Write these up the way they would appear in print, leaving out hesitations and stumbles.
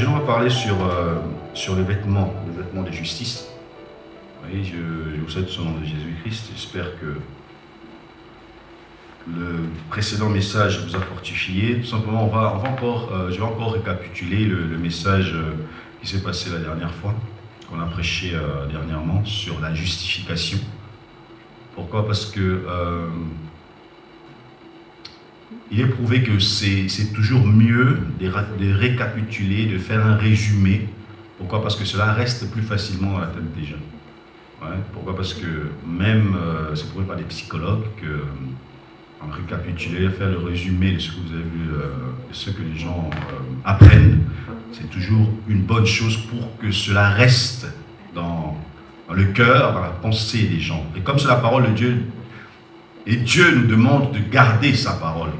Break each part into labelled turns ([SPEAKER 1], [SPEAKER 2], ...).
[SPEAKER 1] Aujourd'hui, on va parler sur le vêtement de justice. Oui, je vous souhaite au nom de Jésus-Christ. J'espère que le précédent message vous a fortifié. Tout simplement, je vais encore récapituler le message qui s'est passé la dernière fois, qu'on a prêché dernièrement, sur la justification. Pourquoi? Parce que il est prouvé que c'est toujours mieux de récapituler, de faire un résumé. Pourquoi? Parce que cela reste plus facilement dans la tête des gens. Ouais. Pourquoi? Parce que même, c'est prouvé par des psychologues que en récapituler, faire le résumé de ce que vous avez vu, de ce que les gens apprennent, c'est toujours une bonne chose pour que cela reste dans le cœur, dans la pensée des gens. Et comme c'est la parole de Dieu, et Dieu nous demande de garder sa parole.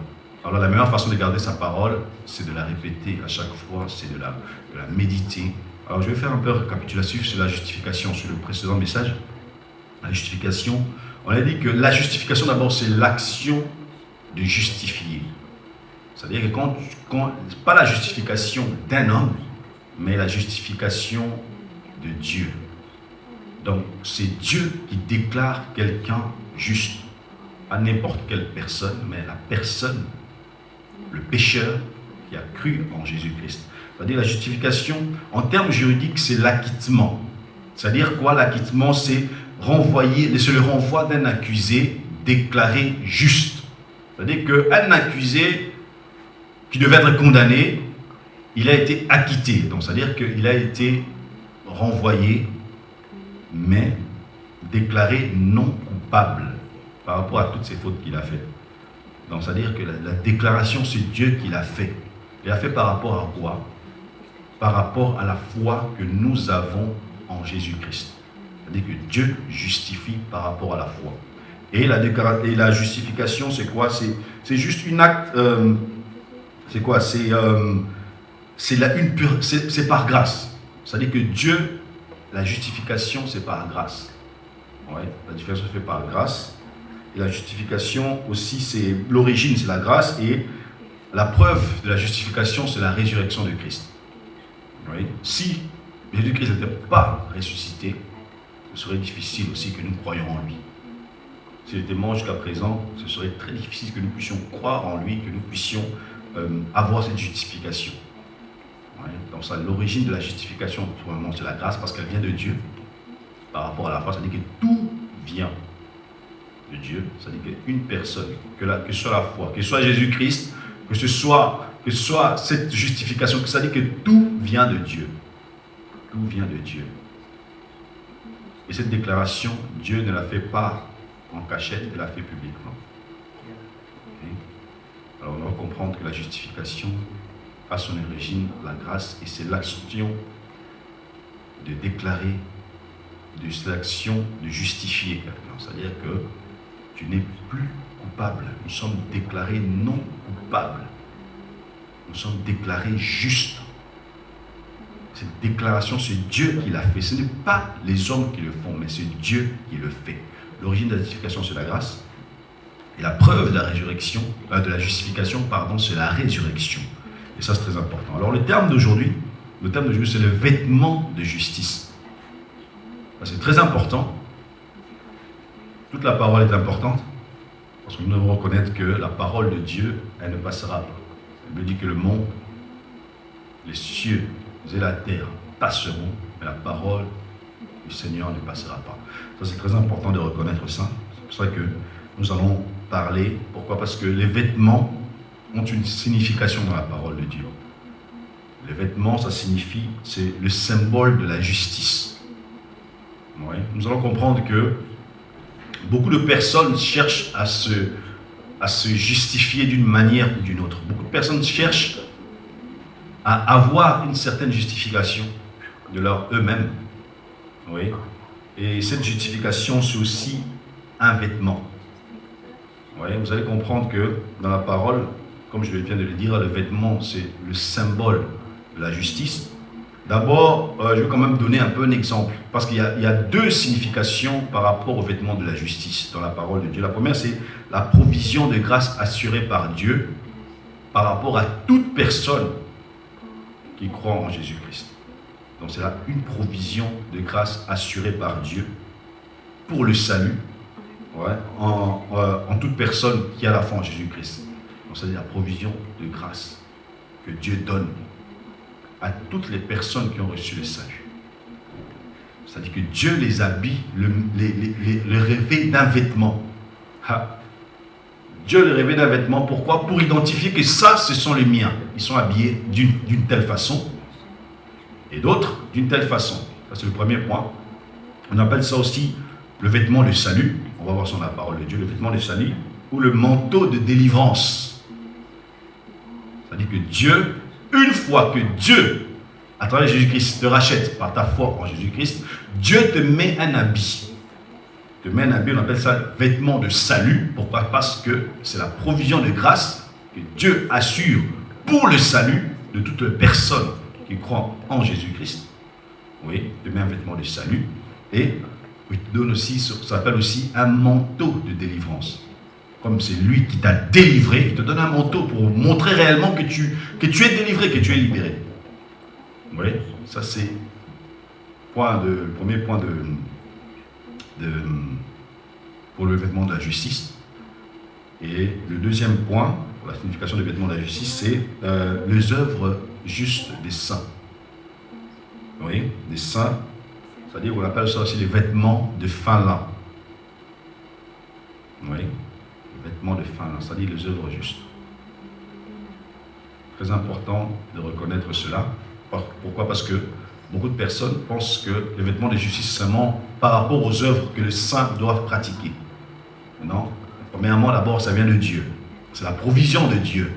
[SPEAKER 1] Alors la meilleure façon de garder sa parole, c'est de la répéter à chaque fois, c'est de la méditer. Alors je vais faire un peu récapitulatif sur la justification, sur le précédent message. La justification, on a dit que la justification d'abord c'est l'action de justifier. C'est-à-dire que pas la justification d'un homme, mais la justification de Dieu. Donc c'est Dieu qui déclare quelqu'un juste. À n'importe quelle personne, mais la personne, le pécheur qui a cru en Jésus-Christ. C'est-à-dire la justification, en termes juridiques, c'est l'acquittement. C'est-à-dire quoi? L'acquittement, c'est le renvoi d'un accusé déclaré juste. C'est-à-dire qu'un accusé qui devait être condamné, il a été acquitté. Donc, c'est-à-dire qu'il a été renvoyé, mais déclaré non coupable par rapport à toutes ces fautes qu'il a faites. Donc, c'est-à-dire que la déclaration, c'est Dieu qui l'a fait. Il a fait par rapport à quoi? Par rapport à la foi que nous avons en Jésus-Christ. C'est-à-dire que Dieu justifie par rapport à la foi. Et la justification, c'est quoi? C'est juste une acte... c'est quoi? C'est par grâce. C'est-à-dire que Dieu, la justification, c'est par grâce. Ouais, la justification se fait par grâce. Et la justification aussi, c'est l'origine, c'est la grâce, et la preuve de la justification, c'est la résurrection de Christ. Oui. Si Jésus-Christ n'était pas ressuscité, ce serait difficile aussi que nous croyions en lui. S'il était mort jusqu'à présent, ce serait très difficile que nous puissions croire en lui, que nous puissions avoir cette justification. Oui. Donc ça, l'origine de la justification, tout le monde, c'est la grâce, parce qu'elle vient de Dieu. Par rapport à la foi, ça veut dire que tout vient de Dieu, c'est-à-dire qu'une personne, que ce soit la foi, que ce soit Jésus-Christ, que ce soit cette justification, c'est-à-dire que tout vient de Dieu. Tout vient de Dieu. Et cette déclaration, Dieu ne la fait pas en cachette, il la fait publiquement. Okay. Alors on va comprendre que la justification a son origine, la grâce, et c'est l'action de déclarer, de l'action de justifier quelqu'un. C'est-à-dire que tu n'es plus coupable. Nous sommes déclarés non coupables. Nous sommes déclarés justes. Cette déclaration, c'est Dieu qui l'a fait. Ce n'est pas les hommes qui le font, mais c'est Dieu qui le fait. L'origine de la justification, c'est la grâce. Et la preuve de la résurrection, de la justification, c'est la résurrection. Et ça, c'est très important. Alors, le terme d'aujourd'hui, c'est le vêtement de justice. C'est très important. Toute la parole est importante, parce que nous devons reconnaître que la parole de Dieu, elle ne passera pas. Elle me dit que le monde, les cieux et la terre passeront, mais la parole du Seigneur ne passera pas. Ça, c'est très important de reconnaître ça. C'est pour ça que nous allons parler. Pourquoi? Parce que les vêtements ont une signification dans la parole de Dieu. Les vêtements, ça signifie, c'est le symbole de la justice. Ouais. Nous allons comprendre que beaucoup de personnes cherchent à se justifier d'une manière ou d'une autre. Beaucoup de personnes cherchent à avoir une certaine justification de eux-mêmes. Oui. Et cette justification, c'est aussi un vêtement. Oui. Vous allez comprendre que dans la parole, comme je viens de le dire, le vêtement, c'est le symbole de la justice. D'abord, je vais quand même donner un peu un exemple, parce qu'il y a deux significations par rapport au vêtement de la justice dans la parole de Dieu. La première, c'est la provision de grâce assurée par Dieu par rapport à toute personne qui croient en Jésus-Christ. Donc c'est là une provision de grâce assurée par Dieu pour le salut, en toute personne qui a la foi en Jésus-Christ. Donc c'est la provision de grâce que Dieu donne à toutes les personnes qui ont reçu le salut. C'est-à-dire que Dieu les habille, le revêt d'un vêtement. Dieu le revêt d'un vêtement, pourquoi? Pour identifier que ça, ce sont les miens. Ils sont habillés d'une telle façon et d'autres d'une telle façon. Ça, c'est le premier point. On appelle ça aussi le vêtement de salut. On va voir sur la parole de Dieu, le vêtement de salut ou le manteau de délivrance. C'est-à-dire que Dieu, une fois que Dieu, à travers Jésus-Christ, te rachète par ta foi en Jésus-Christ, Dieu te met un habit. Te met un habit, on appelle ça vêtement de salut. Pourquoi? Parce que c'est la provision de grâce que Dieu assure pour le salut de toute personne qui croit en Jésus-Christ. Oui, te met un vêtement de salut. Et il te donne aussi, ça s'appelle aussi un manteau de délivrance. Comme c'est lui qui t'a délivré, il te donne un manteau pour montrer réellement que tu es délivré, que tu es libéré. Oui, ça c'est le premier point pour le vêtement de la justice. Et le deuxième point, pour la signification du vêtement de la justice, c'est les œuvres justes des saints. Oui, des saints, c'est-à-dire on appelle ça aussi les vêtements de fin lin. Oui, les vêtements de fin lin, c'est-à-dire les œuvres justes. Très important de reconnaître cela. Pourquoi? Parce que beaucoup de personnes pensent que les vêtements de justice sont seulement par rapport aux œuvres que les saints doivent pratiquer. Non. Premièrement, d'abord, ça vient de Dieu. C'est la provision de Dieu.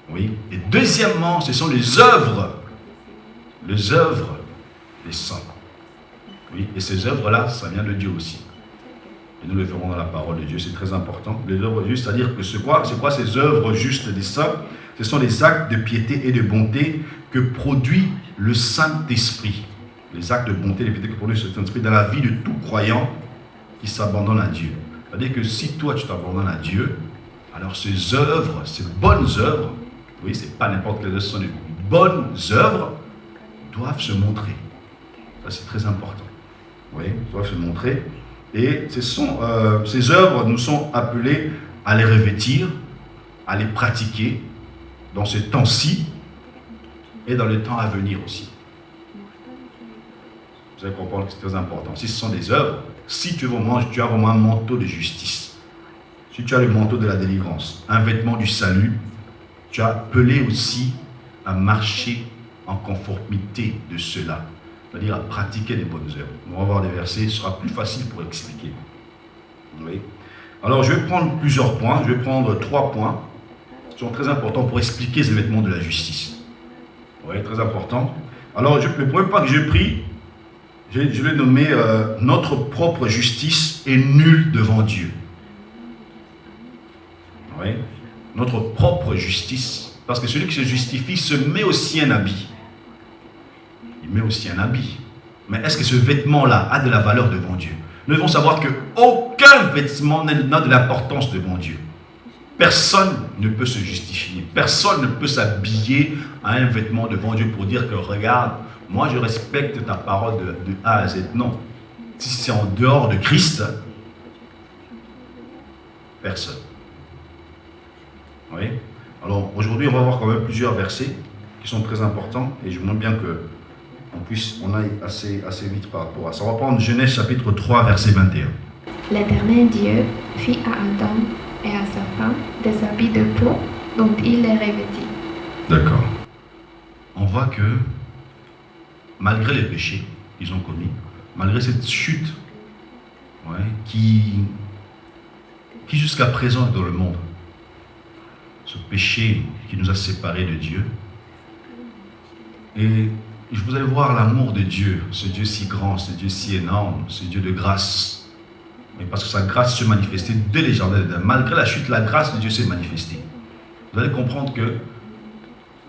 [SPEAKER 1] Oui. Et deuxièmement, ce sont les œuvres des saints. Oui. Et ces œuvres-là, ça vient de Dieu aussi. Et nous le verrons dans la parole de Dieu, c'est très important. Les œuvres justes, c'est-à-dire que c'est quoi ces œuvres justes des saints? Ce sont les actes de piété et de bonté que produit le Saint-Esprit. Les actes de bonté et de piété que produit le Saint-Esprit dans la vie de tout croyant qui s'abandonne à Dieu. C'est-à-dire que si toi tu t'abandonnes à Dieu, alors ces œuvres, ces bonnes œuvres, oui, c'est pas n'importe quelles œuvres, ce sont des bonnes œuvres, doivent se montrer. Ça c'est très important. Oui, doivent se montrer. Et ces œuvres nous sont appelées à les revêtir, à les pratiquer dans ce temps-ci et dans le temps à venir aussi. Vous allez comprendre que c'est très important. Si ce sont des œuvres, si tu as vraiment un manteau de justice, si tu as le manteau de la délivrance, un vêtement du salut, tu es appelé aussi à marcher en conformité de cela, c'est-à-dire à pratiquer les bonnes œuvres. On va voir des versets, ce sera plus facile pour expliquer. Oui. Alors je vais prendre plusieurs points, je vais prendre 3 points qui sont très importants pour expliquer ces vêtements de la justice. Oui, très important. Alors le premier point que j'ai pris, je l'ai nommé notre propre justice est nulle devant Dieu. Oui, notre propre justice. Parce que celui qui se justifie se met aussi un habit. Il met aussi un habit. Mais est-ce que ce vêtement-là a de la valeur devant Dieu? Nous devons savoir qu'aucun vêtement n'a de l'importance devant Dieu. Personne ne peut se justifier. Personne ne peut s'habiller à un vêtement devant Dieu pour dire que regarde, moi je respecte ta parole de A à Z. Non. Si c'est en dehors de Christ, personne. Oui. Alors aujourd'hui, on va voir quand même plusieurs versets qui sont très importants et je demande bien qu'on aille assez vite par rapport à ça. On va prendre Genèse chapitre 3, verset 21.
[SPEAKER 2] L'Éternel Dieu fit à Adam et à sa femme des habits de peau dont il les revêtit.
[SPEAKER 1] D'accord. On voit que malgré les péchés qu'ils ont commis, malgré cette chute qui jusqu'à présent est dans le monde, ce péché qui nous a séparés de Dieu, et vous allez voir l'amour de Dieu, ce Dieu si grand, ce Dieu si énorme, ce Dieu de grâce. Mais parce que sa grâce se manifestait dès les jardins d'Éden. Malgré la chute, la grâce de Dieu s'est manifestée. Vous allez comprendre que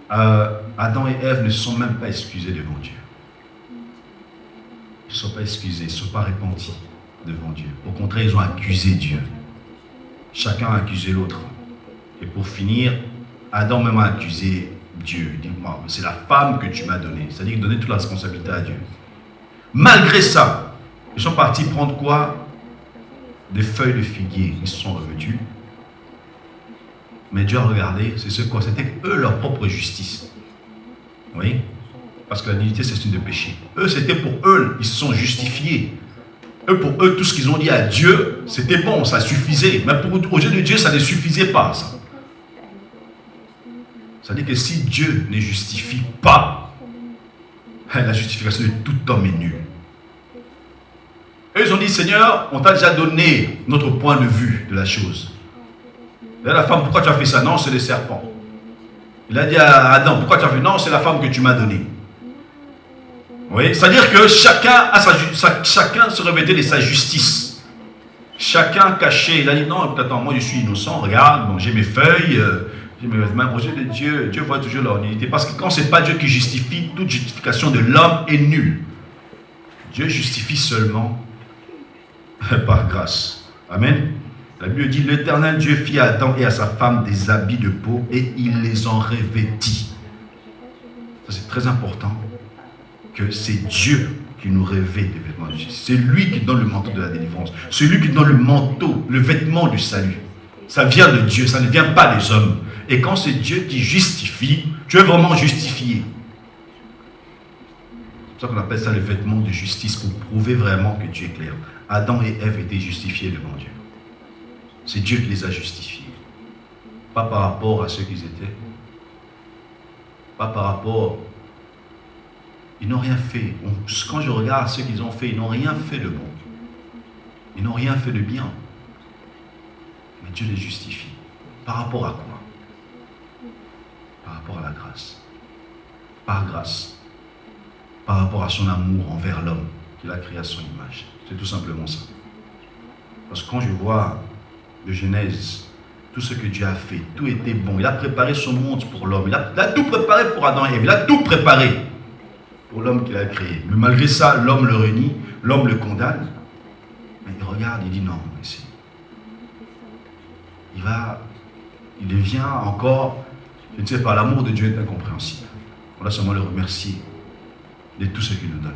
[SPEAKER 1] Adam et Ève ne se sont même pas excusés devant Dieu. Ils ne sont pas excusés, ils ne sont pas repentis devant Dieu. Au contraire, ils ont accusé Dieu. Chacun a accusé l'autre. Et pour finir, Adam même a accusé Dieu. Il dit, moi, c'est la femme que tu m'as donnée. C'est-à-dire donner toute la responsabilité à Dieu. Malgré ça, ils sont partis prendre quoi? Des feuilles de figuier. Ils se sont revêtus. Mais Dieu a regardé, c'est ce quoi? C'était eux leur propre justice. Oui? Parce que la dignité, c'est signe de péché. Eux, c'était pour eux, ils se sont justifiés. Eux, pour eux, tout ce qu'ils ont dit à Dieu, c'était bon, ça suffisait. Mais aux yeux de Dieu, ça ne suffisait pas, ça. C'est-à-dire que si Dieu ne justifie pas, la justification de tout homme est nulle. Eux, ils ont dit, Seigneur, on t'a déjà donné notre point de vue de la chose. Et la femme, pourquoi tu as fait ça? Non, c'est le serpent. Il a dit à Adam, pourquoi tu as fait? Non, c'est la femme que tu m'as donnée. Oui, c'est-à-dire que chacun se revêtait de sa justice. Chacun caché. Il a dit, non, attends, moi je suis innocent, regarde, bon, j'ai mes feuilles, j'ai mes vêtements. Aux yeux de Dieu, Dieu voit toujours leur unité. Parce que quand ce n'est pas Dieu qui justifie, toute justification de l'homme est nulle. Dieu justifie seulement par grâce. Amen. La Bible dit, l'Éternel Dieu fit à Adam et à sa femme des habits de peau et il les en revêtit. Ça c'est très important, que c'est Dieu qui nous revêt des vêtements de justice. C'est lui qui donne le manteau de la délivrance. C'est lui qui donne le manteau, le vêtement du salut. Ça vient de Dieu, ça ne vient pas des hommes. Et quand c'est Dieu qui justifie, tu es vraiment justifié. C'est pour ça qu'on appelle ça le vêtement de justice, pour prouver vraiment que Dieu est clair. Adam et Ève étaient justifiés devant Dieu. C'est Dieu qui les a justifiés. Pas par rapport à ceux qu'ils étaient. Pas par rapport... Ils n'ont rien fait. Quand je regarde ce qu'ils ont fait, ils n'ont rien fait de bon. Ils n'ont rien fait de bien. Mais Dieu les justifie. Par rapport à quoi? Par rapport à la grâce. Par grâce. Par rapport à son amour envers l'homme qu'il a créé à son image. C'est tout simplement ça. Parce que quand je vois de Genèse, tout ce que Dieu a fait, tout était bon. Il a préparé son monde pour l'homme. Il a tout préparé pour Adam et Ève. Il a tout préparé pour l'homme qu'il a créé. Mais malgré ça, l'homme le renie, l'homme le condamne. Mais il regarde, il dit non, il devient encore, je ne sais pas, l'amour de Dieu est incompréhensible. On doit seulement le remercier de tout ce qu'il nous donne.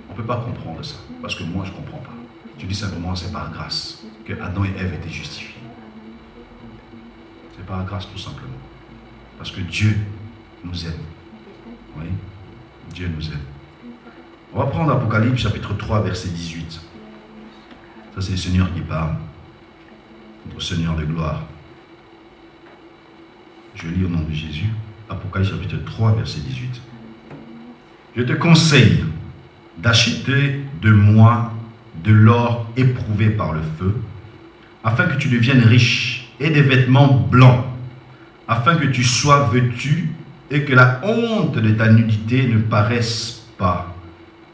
[SPEAKER 1] On ne peut pas comprendre ça, parce que moi je ne comprends pas. Je dis simplement, c'est par grâce que Adam et Ève étaient justifiés. C'est par grâce tout simplement. Parce que Dieu nous aime. Oui, Dieu nous aime. On va prendre Apocalypse chapitre 3, verset 18. Ça c'est le Seigneur qui parle. Notre Seigneur de gloire. Je lis au nom de Jésus. Apocalypse chapitre 3, verset 18. Je te conseille d'acheter de moi de l'or éprouvé par le feu, afin que tu deviennes riche, et des vêtements blancs, afin que tu sois vêtu et que la honte de ta nudité ne paraisse pas,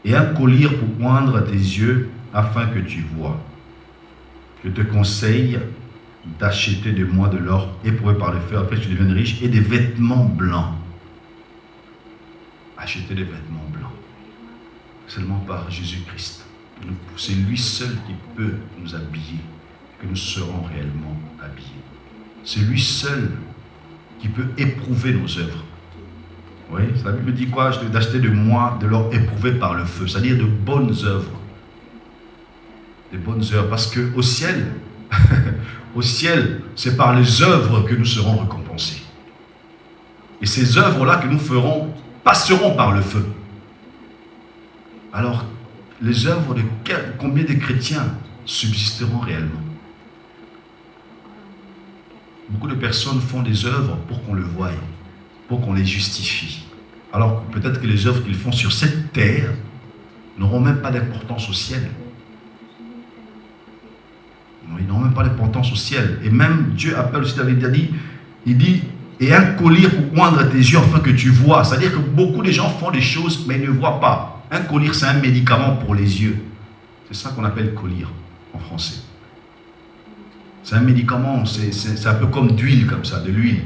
[SPEAKER 1] et un collier pour oindre tes yeux, afin que tu vois. Je te conseille d'acheter de moi de l'or éprouvé par le feu, afin que tu deviennes riche, et des vêtements blancs. Acheter des vêtements blancs, seulement par Jésus-Christ. C'est lui seul qui peut nous habiller, que nous serons réellement habillés. C'est lui seul qui peut éprouver nos œuvres. Oui, la Bible dit quoi? D'acheter de moi de l'or éprouvé par le feu, c'est-à-dire de bonnes œuvres. De bonnes œuvres, parce qu'au ciel, au ciel, c'est par les œuvres que nous serons récompensés. Et ces œuvres-là que nous ferons passeront par le feu. Alors, les œuvres de combien de chrétiens subsisteront réellement? Beaucoup de personnes font des œuvres pour qu'on le voie, pour qu'on les justifie. Alors peut-être que les œuvres qu'ils font sur cette terre n'auront même pas d'importance au ciel. Ils n'auront même pas d'importance au ciel. Et même Dieu appelle aussi, David a dit, il dit, et un collier pour oindre tes yeux afin que tu vois. C'est-à-dire que beaucoup de gens font des choses mais ils ne voient pas. Un collier, c'est un médicament pour les yeux. C'est ça qu'on appelle collier en français. C'est un médicament, c'est un peu comme d'huile, comme ça, de l'huile,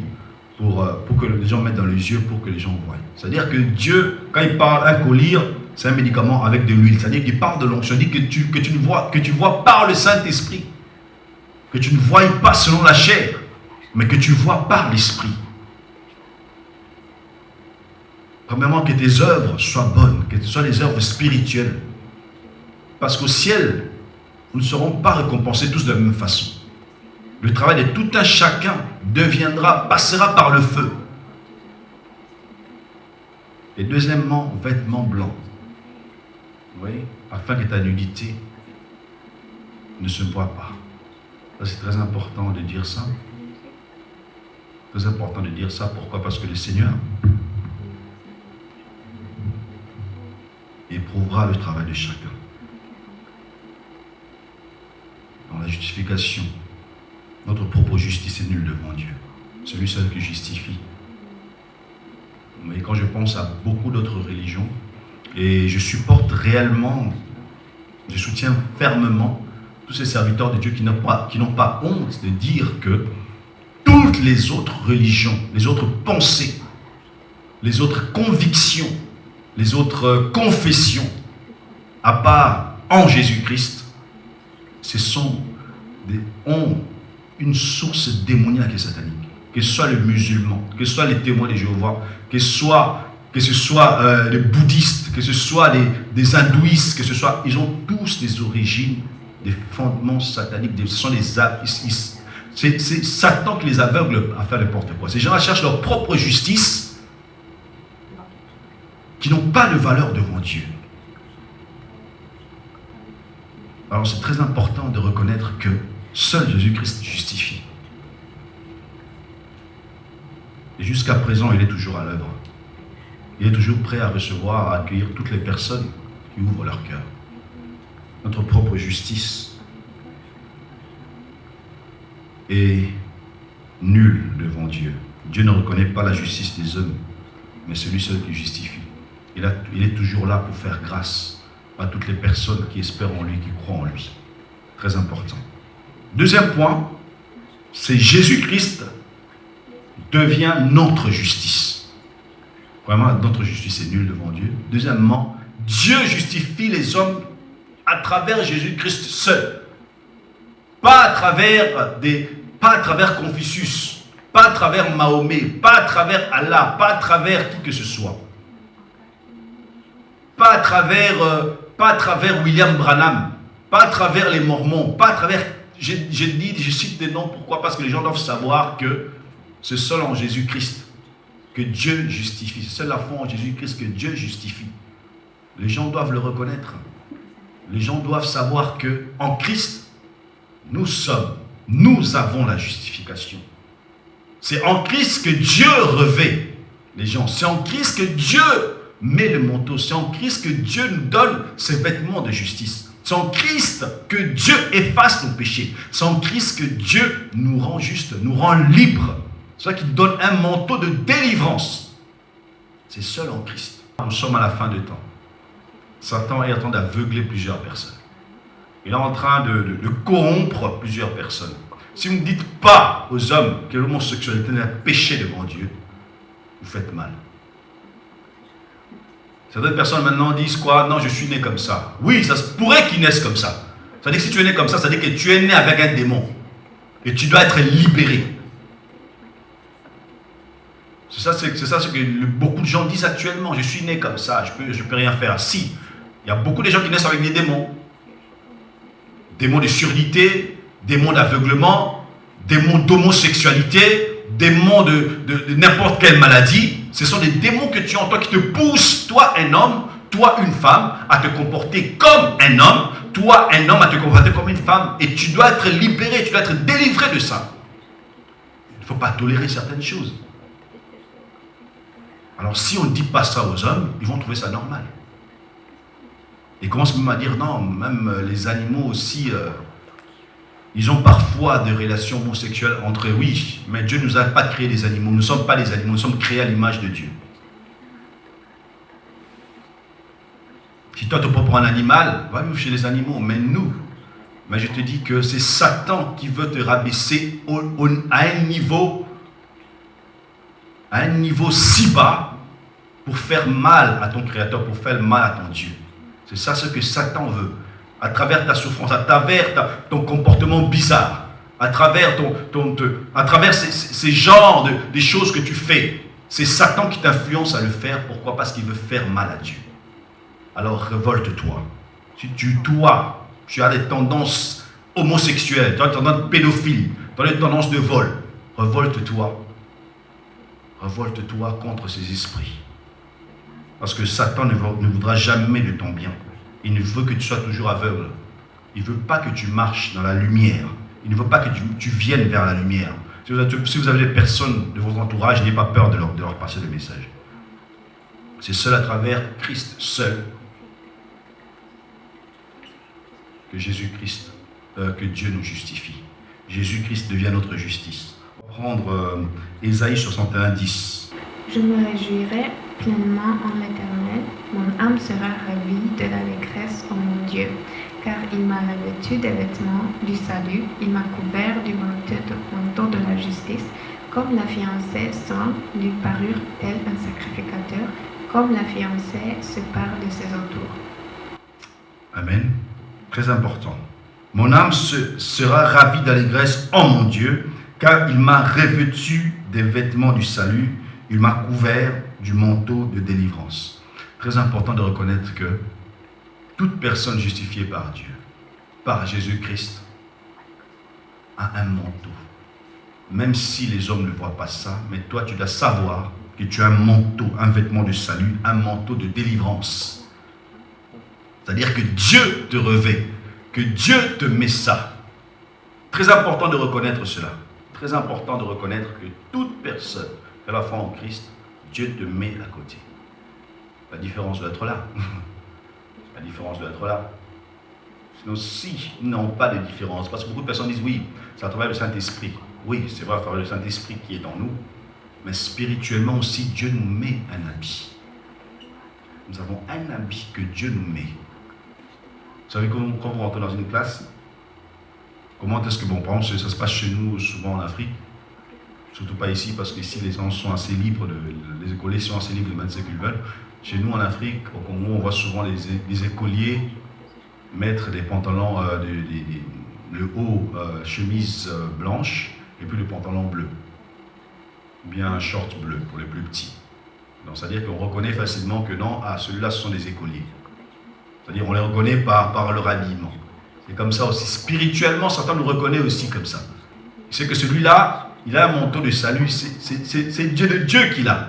[SPEAKER 1] pour que les gens mettent dans les yeux, pour que les gens voient. C'est-à-dire que Dieu, quand il parle un collier, c'est un médicament avec de l'huile. C'est-à-dire qu'il parle de l'onction. Il dit que tu vois par le Saint-Esprit. Que tu ne vois pas selon la chair, mais que tu vois par l'Esprit. Premièrement, que tes œuvres soient bonnes, que ce soient des œuvres spirituelles. Parce qu'au ciel, nous ne serons pas récompensés tous de la même façon. Le travail de tout un chacun passera par le feu. Et deuxièmement, vêtements blancs. Oui, afin que ta nudité ne se voit pas. Ça, c'est très important de dire ça. Très important de dire ça. Pourquoi? Parce que le Seigneur éprouvera le travail de chacun. Dans la justification, notre propre justice est nulle devant Dieu. Celui seul qui justifie. Mais quand je pense à beaucoup d'autres religions, et je supporte réellement, je soutiens fermement tous ces serviteurs de Dieu qui n'ont pas honte de dire que toutes les autres religions, les autres pensées, les autres convictions, les autres confessions, à part en Jésus-Christ, ont une source démoniaque et satanique. Que ce soit les musulmans, que ce soit les témoins de Jéhovah, que ce soit les bouddhistes, que ce soit des hindouistes, ils ont tous des origines, des fondements sataniques. C'est Satan qui les aveugle à faire n'importe quoi. Ces gens cherchent leur propre justice, qui n'ont pas de valeur devant Dieu. Alors c'est très important de reconnaître que seul Jésus-Christ justifie. Et jusqu'à présent, il est toujours à l'œuvre. Il est toujours prêt à recevoir, à accueillir toutes les personnes qui ouvrent leur cœur. Notre propre justice est nulle devant Dieu. Dieu ne reconnaît pas la justice des hommes, mais celui seul qui justifie. Il est toujours là pour faire grâce à toutes les personnes qui espèrent en lui, qui croient en lui. Très important. Deuxième point, c'est Jésus-Christ devient notre justice. Vraiment, notre justice est nulle devant Dieu. Deuxièmement, Dieu justifie les hommes à travers Jésus-Christ seul. Pas à travers Confucius, pas à travers Mahomet, pas à travers Allah, pas à travers qui que ce soit. Pas à travers William Branham, pas à travers les Mormons, pas à travers... Je cite des noms, pourquoi? Parce que les gens doivent savoir que c'est seul en Jésus-Christ que Dieu justifie. C'est seul la foi en Jésus-Christ que Dieu justifie. Les gens doivent le reconnaître. Les gens doivent savoir que en Christ, nous avons la justification. C'est en Christ que Dieu revêt les gens. C'est en Christ que Dieu met le manteau. C'est en Christ que Dieu nous donne ses vêtements de justice. C'est en Christ que Dieu efface nos péchés. C'est en Christ que Dieu nous rend juste, nous rend libres. C'est ça qui donne un manteau de délivrance. C'est seul en Christ. Nous sommes à la fin du temps. Satan est en train d'aveugler plusieurs personnes. Il est en train de corrompre plusieurs personnes. Si vous ne dites pas aux hommes que l'homosexualité est un péché devant Dieu, vous faites mal. Certaines personnes maintenant disent quoi? Non, je suis né comme ça. Oui, ça se pourrait qu'ils naissent comme ça. Ça veut dire que si tu es né comme ça veut dire que tu es né avec un démon. Et tu dois être libéré. C'est ça ce que beaucoup de gens disent actuellement. Je suis né comme ça, je peux rien faire. Si, il y a beaucoup de gens qui naissent avec des démons. Démons de surdité, démons d'aveuglement, démons d'homosexualité, démons de n'importe quelle maladie. Ce sont des démons que tu as en toi qui te poussent, toi un homme, toi une femme, à te comporter comme un homme, toi un homme à te comporter comme une femme. Et tu dois être libéré, tu dois être délivré de ça. Il ne faut pas tolérer certaines choses. Alors si on ne dit pas ça aux hommes, ils vont trouver ça normal. Ils commencent même à dire non, même les animaux aussi, ils ont parfois des relations homosexuelles entre eux. Oui, mais Dieu ne nous a pas créé des animaux. Nous ne sommes pas des animaux, nous sommes créés à l'image de Dieu. Si toi tu prends un animal, va vivre chez les animaux, mais nous, mais je te dis que c'est Satan qui veut te rabaisser à un niveau si bas pour faire mal à ton Créateur, pour faire mal à ton Dieu. C'est ça ce que Satan veut. À travers ta souffrance, à travers ton comportement bizarre, à travers ces genres de choses que tu fais. C'est Satan qui t'influence à le faire. Pourquoi? Parce qu'il veut faire mal à Dieu. Alors révolte-toi. Si toi, tu as des tendances homosexuelles, tu as des tendances pédophiles, tu as des tendances de vol, révolte-toi. Révolte-toi contre ces esprits. Parce que Satan ne voudra jamais de ton bien. Il ne veut que tu sois toujours aveugle. Il ne veut pas que tu marches dans la lumière. Il ne veut pas que tu viennes vers la lumière. Si vous avez des personnes de votre entourage, n'ayez pas peur de leur passer le message. C'est seul à travers Christ, seul, que Jésus-Christ, que Dieu nous justifie. Jésus-Christ devient notre justice. On va prendre Ésaïe 61, 10.
[SPEAKER 2] Je me réjouirai pleinement en l'Éternel, mon âme sera ravie de l'allégresse en mon Dieu, car il m'a revêtu des vêtements du salut, il m'a couvert du manteau de la justice, comme la fiancée sans lui parure tel un sacrificateur, comme la fiancée se pare de ses entours.
[SPEAKER 1] Amen. Très important. Mon âme sera ravie d'allégresse en mon Dieu, car il m'a revêtu des vêtements du salut, il m'a couvert du manteau de délivrance. Très important de reconnaître que toute personne justifiée par Dieu, par Jésus-Christ, a un manteau. Même si les hommes ne voient pas ça, mais toi tu dois savoir que tu as un manteau, un vêtement de salut, un manteau de délivrance. C'est-à-dire que Dieu te revêt, que Dieu te met ça. Très important de reconnaître cela. Très important de reconnaître que toute personne qui a la foi en Christ, Dieu te met à côté. La différence doit être là. La différence doit être là. Sinon, si nous n'avons pas de différence, parce que beaucoup de personnes disent oui, c'est à travers le Saint-Esprit. Oui, c'est vrai, à travers le Saint-Esprit qui est en nous, mais spirituellement aussi, Dieu nous met un habit. Nous avons un habit que Dieu nous met. Vous savez, quand vous rentrez dans une classe, comment est-ce que, bon, par exemple, ça se passe chez nous, souvent en Afrique, surtout pas ici, parce qu'ici, les gens sont assez libres, les écoliers sont assez libres de mettre ce qu'ils veulent. Chez nous, en Afrique, au Congo, on voit souvent les écoliers mettre des pantalons, le haut, chemise blanche, et puis le pantalon bleu. Ou bien un short bleu pour les plus petits. Donc, c'est-à-dire qu'on reconnaît facilement que non, ceux-là, ce sont des écoliers. C'est-à-dire qu'on les reconnaît par leur habillement. C'est comme ça aussi. Spirituellement, Satan nous reconnaît aussi comme ça. C'est que celui-là, il a un manteau de salut. C'est Dieu de Dieu qu'il a.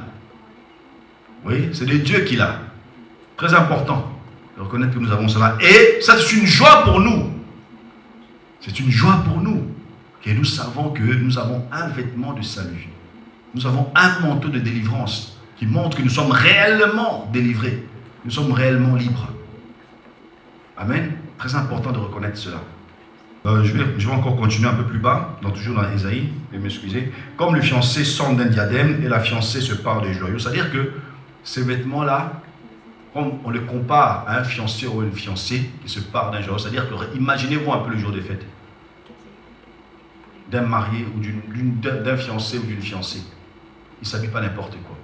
[SPEAKER 1] Oui, c'est de Dieu qu'il a. Très important de reconnaître que nous avons cela. Et ça, c'est une joie pour nous. C'est une joie pour nous. Et nous savons que nous avons un vêtement de salut. Nous avons un manteau de délivrance qui montre que nous sommes réellement délivrés. Nous sommes réellement libres. Amen. Très important de reconnaître cela. Je vais encore continuer un peu plus bas, toujours dans Ésaïe, veuillez m'excuser. Comme le fiancé sort d'un diadème et la fiancée se pare de joyaux. C'est-à-dire que ces vêtements-là, on les compare à un fiancé ou une fiancée qui se pare d'un joyau. C'est-à-dire que, imaginez-vous un peu le jour des fêtes d'un marié ou d'un fiancé ou d'une fiancée. Il ne s'habille pas n'importe quoi,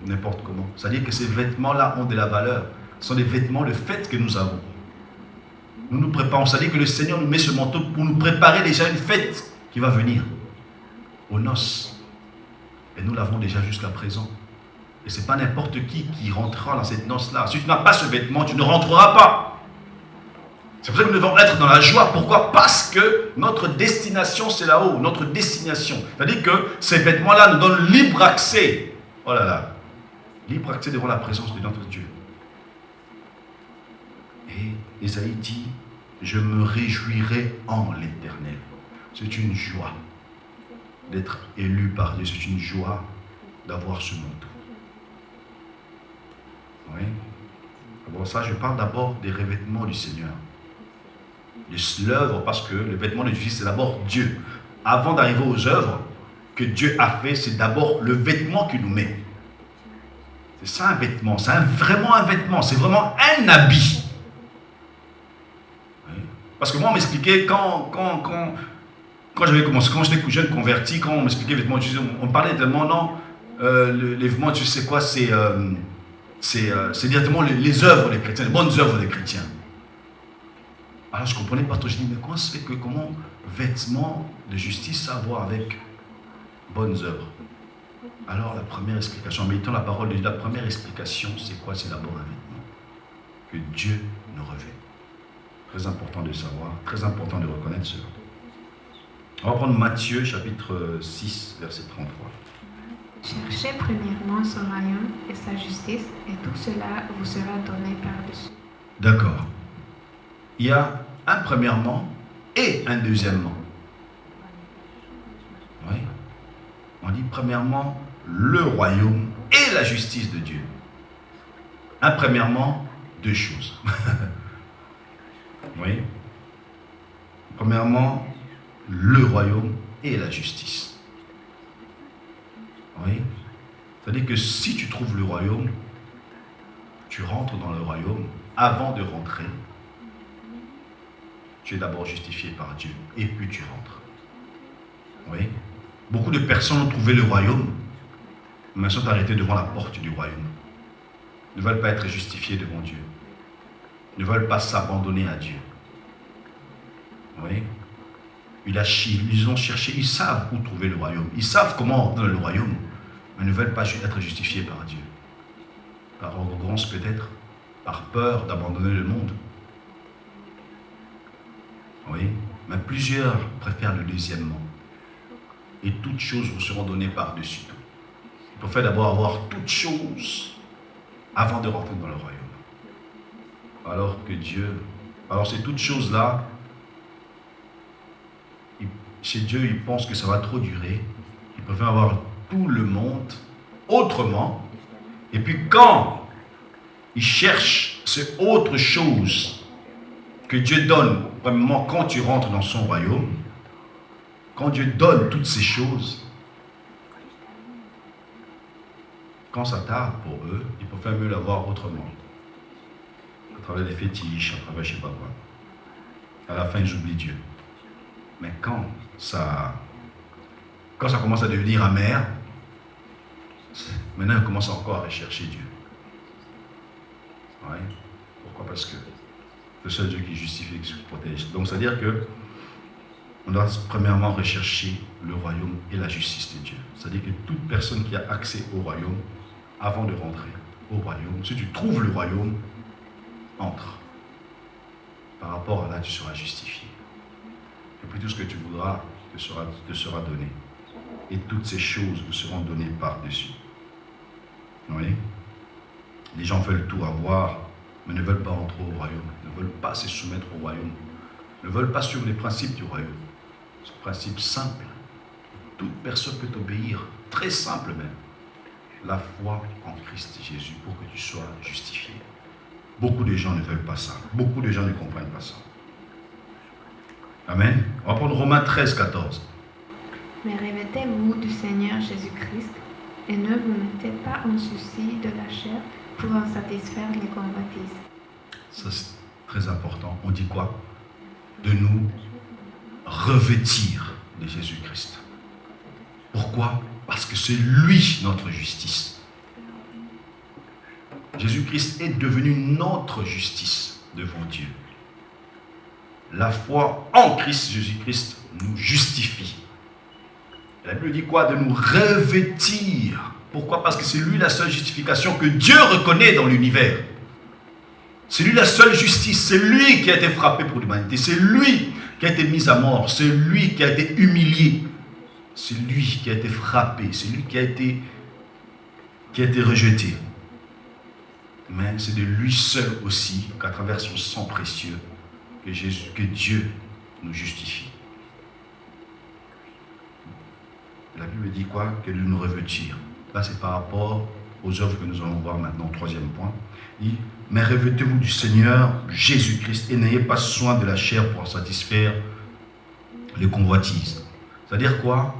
[SPEAKER 1] n'importe comment. C'est-à-dire que ces vêtements-là ont de la valeur. Ce sont des vêtements de fête que nous avons. Nous nous préparons. C'est-à-dire que le Seigneur nous met ce manteau pour nous préparer déjà une fête qui va venir. Aux noces. Et nous l'avons déjà jusqu'à présent. Et ce n'est pas n'importe qui rentrera dans cette noce-là. Si tu n'as pas ce vêtement, tu ne rentreras pas. C'est pour ça que nous devons être dans la joie. Pourquoi? Parce que notre destination, c'est là-haut. Notre destination. C'est-à-dire que ces vêtements-là nous donnent libre accès. Oh là là. Libre accès devant la présence de notre Dieu. Et Ésaïe dit, je me réjouirai en l'Éternel. C'est une joie d'être élu par Dieu. C'est une joie d'avoir ce manteau. Oui. Pour ça, je parle d'abord des revêtements du Seigneur. De l'œuvre, parce que le vêtement de justice, c'est d'abord Dieu. Avant d'arriver aux œuvres que Dieu a fait, c'est d'abord le vêtement qu'il nous met. C'est ça un vêtement, c'est vraiment un vêtement, c'est vraiment un habit. Oui. Parce que moi, on m'expliquait quand j'avais commencé, quand j'étais jeune converti, quand on m'expliquait les vêtements de justice, on parlait tellement, non, les vêtements de justice, c'est quoi? C'est directement les œuvres des chrétiens, les bonnes œuvres des chrétiens. Alors je ne comprenais pas trop, je dis, mais comment se fait que, comment vêtements de justice ça a à voir avec bonnes œuvres? Alors la première explication, en méditant la parole de Dieu, la première explication, c'est quoi? C'est d'abord un vêtement que Dieu nous revêt. Très important de savoir, très important de reconnaître cela. On va prendre Matthieu chapitre 6, verset 33.
[SPEAKER 2] Cherchez premièrement son royaume et sa justice, et tout cela vous sera donné par-dessus.
[SPEAKER 1] D'accord. Il y a un premièrement et un deuxièmement. Oui. On dit premièrement le royaume et la justice de Dieu. Un premièrement, deux choses. Oui. Premièrement, le royaume et la justice. Oui. C'est-à-dire que si tu trouves le royaume, tu rentres dans le royaume. Avant de rentrer, tu es d'abord justifié par Dieu et puis tu rentres. Oui. Beaucoup de personnes ont trouvé le royaume, mais sont arrêtées devant la porte du royaume. Ne veulent pas être justifiées devant Dieu. Ne veulent pas s'abandonner à Dieu. Oui. Ils ont cherché, ils savent où trouver le royaume. Ils savent comment entrer dans le royaume, mais ne veulent pas être justifiés par Dieu. Par arrogance peut-être, par peur d'abandonner le monde. Oui. Mais plusieurs préfèrent le deuxièmement. Et toutes choses vous seront données par-dessus tout. Il faut faire d'abord avoir toutes choses avant de rentrer dans le royaume. Alors ces toutes choses-là, chez Dieu, ils pensent que ça va trop durer. Ils préfèrent avoir tout le monde autrement. Et puis quand ils cherchent cette autre chose que Dieu donne, premièrement quand tu rentres dans son royaume, quand Dieu donne toutes ces choses, quand ça tarde pour eux, ils préfèrent mieux l'avoir autrement. À travers des fétiches, à travers je ne sais pas quoi. À la fin, ils oublient Dieu. Mais quand ça commence à devenir amer, maintenant ils commencent encore à rechercher Dieu. Ouais. Pourquoi? Parce que c'est le seul Dieu qui justifie et qui protège. Donc c'est-à-dire que on doit premièrement rechercher le royaume et la justice de Dieu. C'est-à-dire que toute personne qui a accès au royaume, avant de rentrer au royaume, si tu trouves le royaume, entre. Par rapport à là, tu seras justifié. Et puis tout ce que tu voudras te sera donné. Et toutes ces choses vous seront données par-dessus. Oui. Les gens veulent tout avoir, mais ne veulent pas entrer au royaume, ne veulent pas se soumettre au royaume, ne veulent pas suivre les principes du royaume. Ce principe simple. Toute personne peut obéir, très simple même. La foi en Christ Jésus pour que tu sois justifié. Beaucoup de gens ne veulent pas ça. Beaucoup de gens ne comprennent pas ça. Amen. On va prendre Romains 13, 14.
[SPEAKER 2] Mais revêtez-vous du Seigneur Jésus-Christ et ne vous mettez pas en souci de la chair pour en satisfaire les convoitises.
[SPEAKER 1] Ça c'est très important. On dit quoi? De nous revêtir de Jésus-Christ. Pourquoi? Parce que c'est lui notre justice. Jésus-Christ est devenu notre justice devant Dieu. La foi en Christ Jésus-Christ nous justifie. La Bible dit quoi? De nous revêtir. Pourquoi? Parce que c'est lui la seule justification que Dieu reconnaît dans l'univers. C'est lui la seule justice. C'est lui qui a été frappé pour l'humanité. C'est lui qui a été mis à mort. C'est lui qui a été humilié. C'est lui qui a été frappé. C'est lui qui a été rejeté. Mais c'est de lui seul aussi, qu'à travers son sang précieux, que Dieu nous justifie. La Bible dit quoi? Que de nous revêtir. Là, c'est par rapport aux œuvres que nous allons voir maintenant, troisième point. Il dit, mais revêtez-vous du Seigneur Jésus-Christ et n'ayez pas soin de la chair pour satisfaire les convoitises. C'est-à-dire quoi?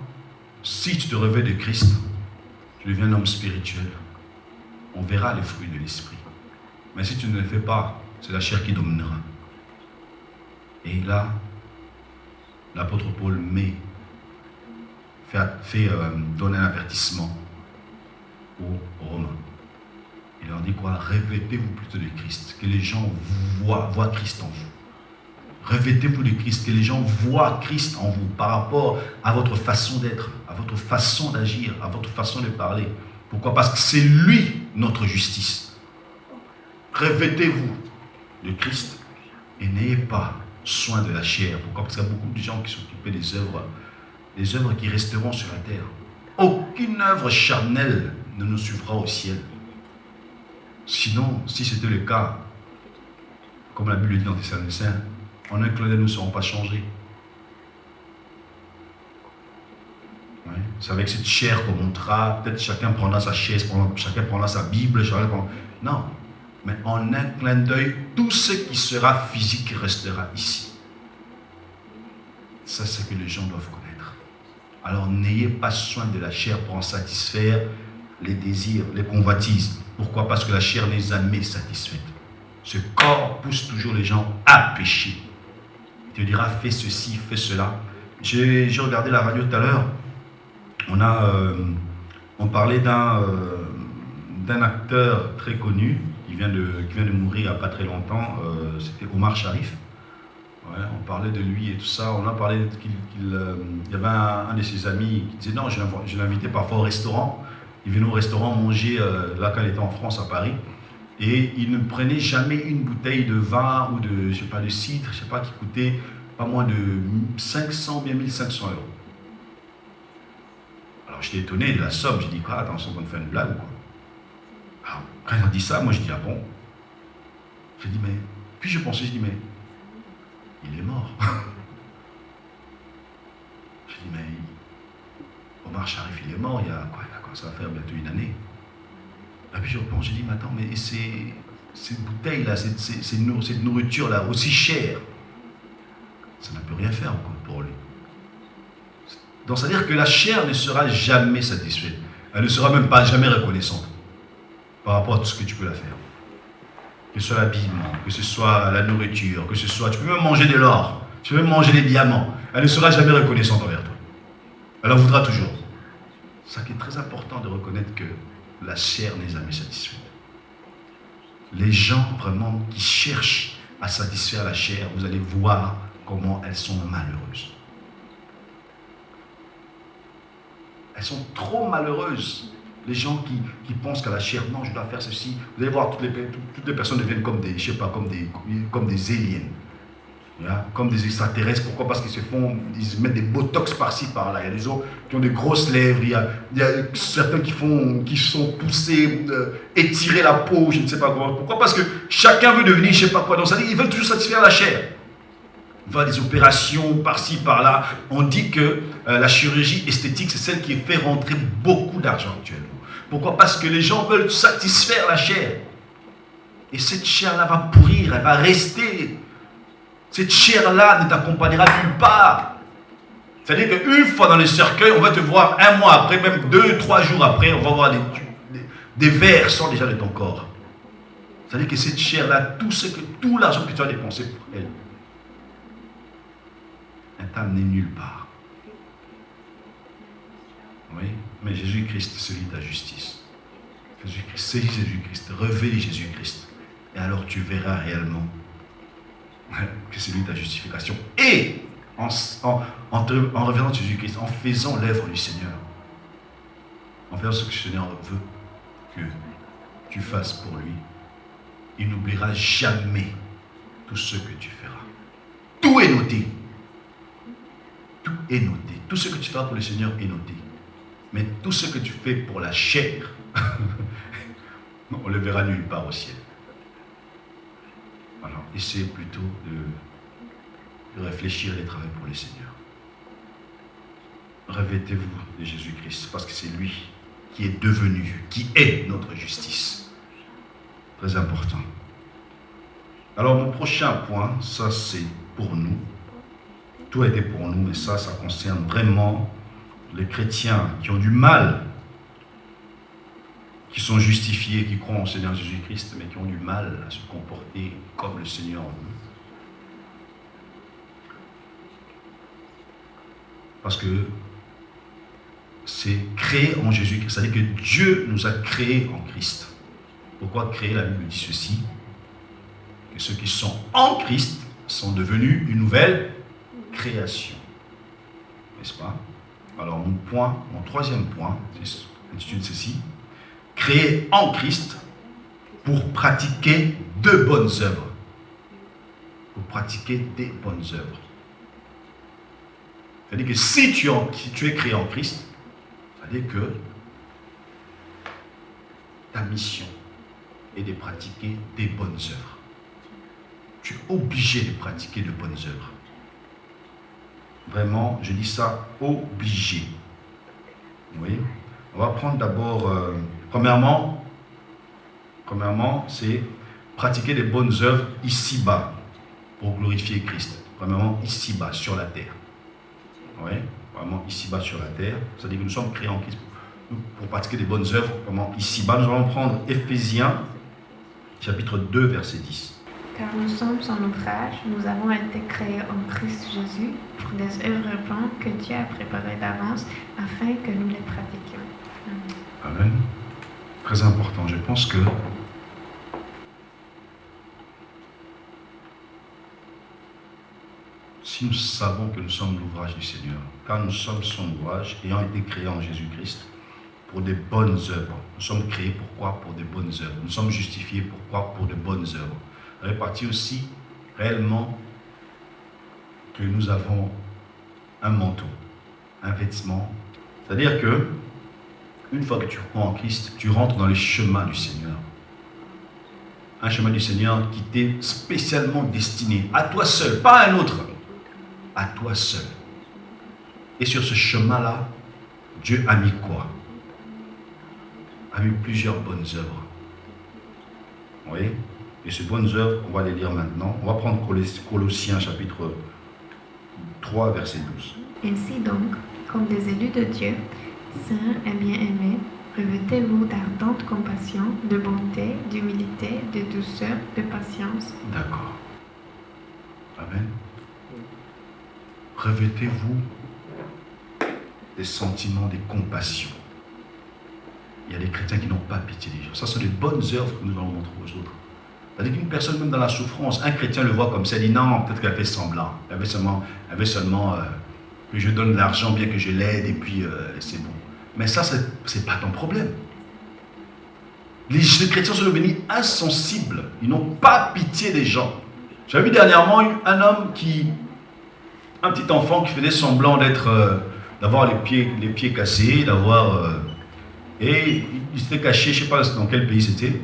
[SPEAKER 1] Si tu te revêts de Christ, tu deviens un homme spirituel. On verra les fruits de l'esprit. Mais si tu ne le fais pas, c'est la chair qui dominera. Et là, l'apôtre Paul donne un avertissement aux Romains. Il leur dit quoi? Revêtez-vous plutôt de Christ, que les gens voient Christ en vous. Revêtez-vous de Christ, que les gens voient Christ en vous par rapport à votre façon d'être, à votre façon d'agir, à votre façon de parler. Pourquoi? Parce que c'est lui notre justice. Revêtez-vous de Christ et n'ayez pas soin de la chair. Pourquoi? Parce qu'il y a beaucoup de gens qui s'occupent des œuvres qui resteront sur la terre. Aucune œuvre charnelle ne nous suivra au ciel. Sinon, si c'était le cas, comme la Bible dit dans Thessaloniciens, en un clin d'œil, nous ne serons pas changés. Ouais. C'est avec cette chair qu'on montera, peut-être chacun prendra sa chaise, chacun prendra sa Bible, non, mais en un clin d'œil, tout ce qui sera physique restera ici. Ça, c'est ce que les gens doivent connaître. Alors, n'ayez pas soin de la chair pour en satisfaire les désirs, les convoitises. Pourquoi? Parce que la chair n'est jamais satisfaite. Ce corps pousse toujours les gens à pécher. Il te dira, fais ceci, fais cela. J'ai regardé la radio tout à l'heure. On parlait d'un acteur très connu qui vient de mourir il n'y a pas très longtemps. C'était Omar Sharif. Ouais, on parlait de lui et tout ça. On a parlé qu'il y avait un de ses amis qui disait non, je l'invitais parfois au restaurant. Il venait au restaurant manger là quand il était en France, à Paris. Et il ne prenait jamais une bouteille de vin ou de cidre, je sais pas, qui coûtait pas moins de 500 ou bien 1500 euros. Alors j'étais étonné de la somme. J'ai dit quoi, attention qu'on fait une blague ou quoi? Alors, quand il a dit ça, moi je dis ah bon? J'ai dit mais, puis je pensais, je dis mais il est mort. J'ai dit mais Omar Sharif il est mort il y a quoi, ça va faire bientôt une année. Et puis je repense, j'ai dit mais attends, mais ces bouteilles là, cette nourriture là aussi chère, ça ne peut rien faire encore pour lui. Donc c'est-à-dire que la chair ne sera jamais satisfaite. Elle ne sera même pas jamais reconnaissante par rapport à tout ce que tu peux la faire. Que ce soit l'habillement, que ce soit la nourriture, que ce soit... Tu peux même manger de l'or, tu peux même manger des diamants. Elle ne sera jamais reconnaissante envers toi. Elle en voudra toujours. C'est ça qui est très important de reconnaître que la chair n'est jamais satisfaite. Les gens vraiment qui cherchent à satisfaire la chair, vous allez voir comment elles sont malheureuses. Elles sont trop malheureuses. Les gens qui pensent qu'à la chair, non, je dois faire ceci. Vous allez voir, toutes les personnes deviennent comme des, je sais pas, comme des aliens. Comme des extraterrestres. Pourquoi? Parce ils se mettent des botox par-ci, par-là. Il y a des autres qui ont des grosses lèvres. Il y a certains qui sont poussés, étirer la peau, je ne sais pas comment. Pourquoi? Parce que chacun veut devenir je ne sais pas quoi. Donc ça dit, ils veulent toujours satisfaire la chair. Il va des opérations par-ci, par-là. On dit que la chirurgie esthétique, c'est celle qui fait rentrer beaucoup d'argent actuellement. Pourquoi? Parce que les gens veulent satisfaire la chair. Et cette chair-là va pourrir, elle va rester. Cette chair-là ne t'accompagnera nulle part. C'est-à-dire qu'une fois dans le cercueil, on va te voir un mois après, même 2-3 jours après, on va voir des vers sortent déjà de ton corps. C'est-à-dire que cette chair-là, tout l'argent que tu as dépensé pour elle, elle t'a amené nulle part. Oui, mais Jésus-Christ, c'est celui de ta justice. Jésus-Christ, c'est Jésus-Christ. Révèle Jésus-Christ. Et alors tu verras réellement que c'est lui ta justification. Et en revenant à Jésus-Christ, en faisant l'œuvre du Seigneur, en faisant ce que le Seigneur veut que tu fasses pour lui, il n'oubliera jamais tout ce que tu feras. Tout est noté. Tout est noté. Tout ce que tu feras pour le Seigneur est noté. Mais tout ce que tu fais pour la chair, on le verra nulle part au ciel. Alors, essayez plutôt de réfléchir et de travailler pour le Seigneur. Revêtez-vous de Jésus-Christ, parce que c'est lui qui est devenu, qui est notre justice. Très important. Alors, mon prochain point, ça c'est pour nous. Tout a été pour nous, mais ça concerne vraiment les chrétiens qui ont du mal, qui sont justifiés, qui croient en Seigneur Jésus-Christ, mais qui ont du mal à se comporter comme le Seigneur veut. Parce que c'est créé en Jésus-Christ, c'est-à-dire que Dieu nous a créés en Christ. Pourquoi créer? La Bible dit ceci, que ceux qui sont en Christ sont devenus une nouvelle création. N'est-ce pas? Alors mon troisième point, intitule ceci, créer en Christ pour pratiquer de bonnes œuvres. Pour pratiquer des bonnes œuvres. C'est-à-dire que si tu es créé en Christ, c'est-à-dire que ta mission est de pratiquer des bonnes œuvres. Tu es obligé de pratiquer de bonnes œuvres. Vraiment, je dis ça, obligé. Vous voyez? On va prendre d'abord, premièrement, c'est pratiquer des bonnes œuvres ici-bas pour glorifier Christ. Premièrement, ici-bas, sur la terre. Oui, vraiment ici-bas sur la terre. C'est-à-dire que nous sommes créés en Christ pour pratiquer des bonnes œuvres. Vraiment ici-bas, nous allons prendre Éphésiens, chapitre 2, verset 10.
[SPEAKER 2] Car nous sommes son ouvrage, nous avons été créés en Christ Jésus pour des œuvres bonnes que Dieu a préparées d'avance afin que nous les pratiquions.
[SPEAKER 1] Amen. Très important. Je pense que si nous savons que nous sommes l'ouvrage du Seigneur, car nous sommes son ouvrage, ayant été créés en Jésus-Christ, pour des bonnes œuvres. Nous sommes créés pourquoi? Pour des bonnes œuvres. Nous sommes justifiés pourquoi? Pour de bonnes œuvres. Répartis aussi réellement que nous avons un manteau, un vêtement. C'est-à-dire que une fois que tu crois en Christ, tu rentres dans le chemin du Seigneur. Un chemin du Seigneur qui t'est spécialement destiné à toi seul, pas à un autre, à toi seul. Et sur ce chemin-là, Dieu a mis quoi? A mis plusieurs bonnes œuvres. Vous voyez? Et ces bonnes œuvres, on va les lire maintenant. On va prendre Colossiens chapitre 3, verset 12.
[SPEAKER 2] Ainsi donc, comme des élus de Dieu, saints et bien-aimés, revêtez-vous d'ardente compassion, de bonté, d'humilité, de douceur, de patience.
[SPEAKER 1] D'accord. Amen. Revêtez-vous des sentiments de compassion. Il y a des chrétiens qui n'ont pas pitié des gens. Ça sont des bonnes œuvres que nous allons montrer aux autres. C'est-à-dire qu'une personne, même dans la souffrance, un chrétien le voit comme ça, il dit non, peut-être qu'elle fait semblant. Elle veut seulement que je donne de l'argent, bien que je l'aide, et puis c'est bon. Mais ça, c'est pas ton problème. Les chrétiens sont devenus insensibles. Ils n'ont pas pitié des gens. J'avais vu dernièrement un petit enfant qui faisait semblant d'avoir les pieds cassés, et il s'était caché, je ne sais pas dans quel pays c'était.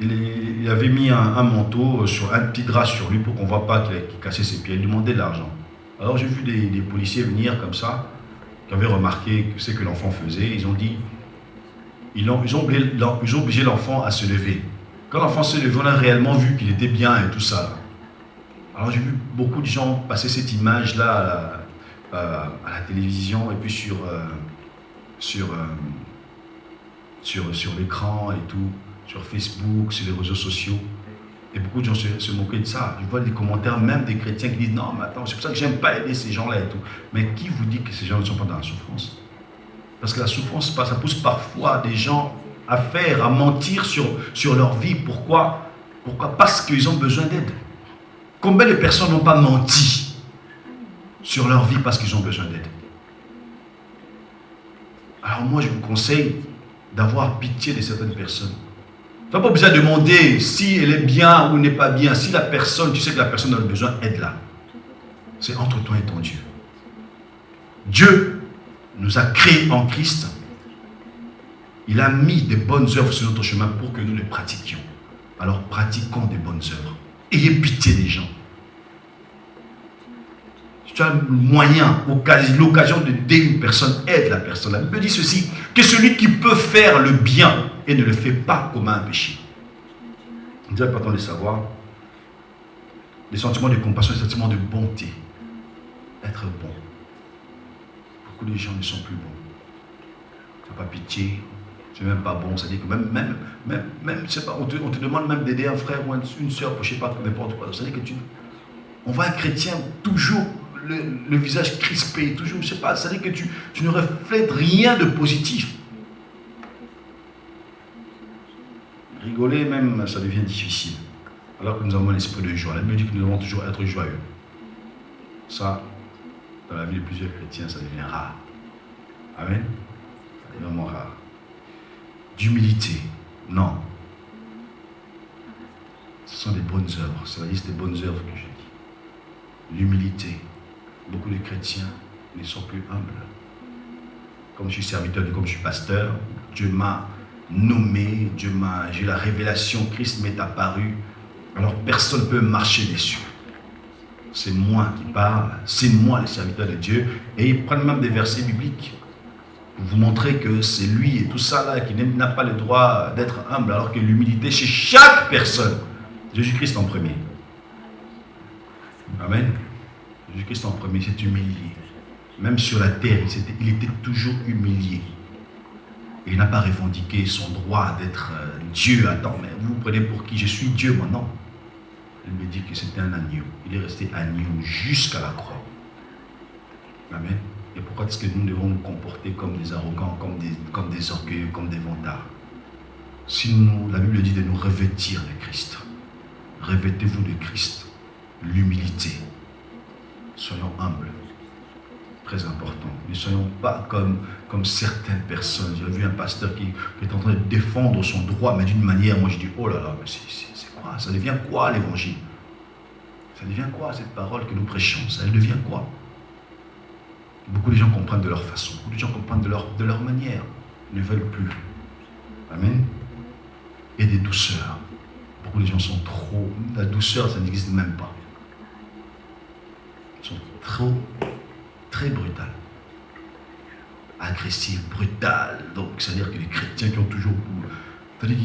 [SPEAKER 1] Il avait mis un manteau, un petit drap sur lui pour qu'on ne voit pas qu'il cassait ses pieds. Il demandait de l'argent. Alors j'ai vu des policiers venir comme ça, qui avaient remarqué ce que l'enfant faisait. Ils ont dit, ils ont obligé l'enfant à se lever. Quand l'enfant s'est levé, on a réellement vu qu'il était bien et tout ça. Alors j'ai vu beaucoup de gens passer cette image-là à la télévision et puis sur l'écran et tout, sur Facebook, sur les réseaux sociaux. Et beaucoup de gens se moquaient de ça. Je vois des commentaires même des chrétiens qui disent « Non, mais attends, c'est pour ça que j'aime pas aider ces gens-là et tout. » Mais qui vous dit que ces gens ne sont pas dans la souffrance? Parce que la souffrance, ça pousse parfois des gens à mentir sur leur vie. Pourquoi? Parce qu'ils ont besoin d'aide. Combien de personnes n'ont pas menti sur leur vie parce qu'ils ont besoin d'aide? Alors moi, je vous conseille d'avoir pitié de certaines personnes. Tu n'as pas besoin de demander si elle est bien ou n'est pas bien. Si la personne, tu sais que la personne a besoin, aide-la. C'est entre toi et ton Dieu. Dieu nous a créés en Christ. Il a mis des bonnes œuvres sur notre chemin pour que nous les pratiquions. Alors pratiquons des bonnes œuvres. Ayez pitié des gens. Si tu as le moyen, l'occasion d'aider une personne, aide la personne. La Bible dit ceci, que celui qui peut faire le bien et ne le fait pas commet un péché. C'est important de savoir. Les sentiments de compassion, les sentiments de bonté. Être bon. Beaucoup de gens ne sont plus bons. Tu n'as pas pitié. Tu n'es même pas bon. C'est-à-dire que même je sais pas, on te demande même d'aider un frère ou une soeur pour je ne sais pas, n'importe quoi. C'est-à-dire que on voit un chrétien toujours le visage crispé, toujours, je sais pas, c'est-à-dire que tu ne reflètes rien de positif. Rigoler même, ça devient difficile. Alors que nous avons l'esprit de joie. La Bible dit que nous devons toujours être joyeux. Ça, dans la vie de plusieurs chrétiens, ça devient rare. Amen. C'est vraiment rare. D'humilité, non. Ce sont des bonnes œuvres. C'est la liste des bonnes œuvres que je dis. L'humilité. Beaucoup de chrétiens ne sont plus humbles. Comme je suis serviteur, comme je suis pasteur, Dieu m'a nommé, j'ai la révélation, Christ m'est apparu. Alors personne ne peut marcher dessus. C'est moi qui parle, c'est moi le serviteur de Dieu. Et ils prennent même des versets bibliques pour vous montrer que c'est lui et tout ça là qui n'a pas le droit d'être humble, alors que l'humilité chez chaque personne, Jésus-Christ en premier. Amen. Jésus-Christ en premier s'est humilié. Même sur la terre, il était toujours humilié. Et il n'a pas revendiqué son droit d'être Dieu. Attends, mais vous prenez pour qui? Je suis Dieu maintenant. Il me dit que c'était un agneau. Il est resté agneau jusqu'à la croix. Amen. Et pourquoi est-ce que nous devons nous comporter comme des arrogants, comme des orgueilleux, comme des vantards? Si la Bible dit de nous revêtir de Christ. Revêtez-vous de Christ. L'humilité. Soyons humbles. Très important. Ne soyons pas comme certaines personnes. J'ai vu un pasteur qui est en train de défendre son droit, mais d'une manière, moi je dis, oh là là, mais c'est quoi? Ça devient quoi l'évangile? Ça devient quoi cette parole que nous prêchons? Ça devient quoi? Beaucoup de gens comprennent de leur façon, beaucoup de gens comprennent de leur manière. Ils ne veulent plus. Amen. Et des douceurs. Beaucoup de gens sont trop... La douceur, ça n'existe même pas. Ils sont trop... très brutal, agressif, brutal. Donc, c'est-à-dire que les chrétiens qui ont toujours... C'est-à-dire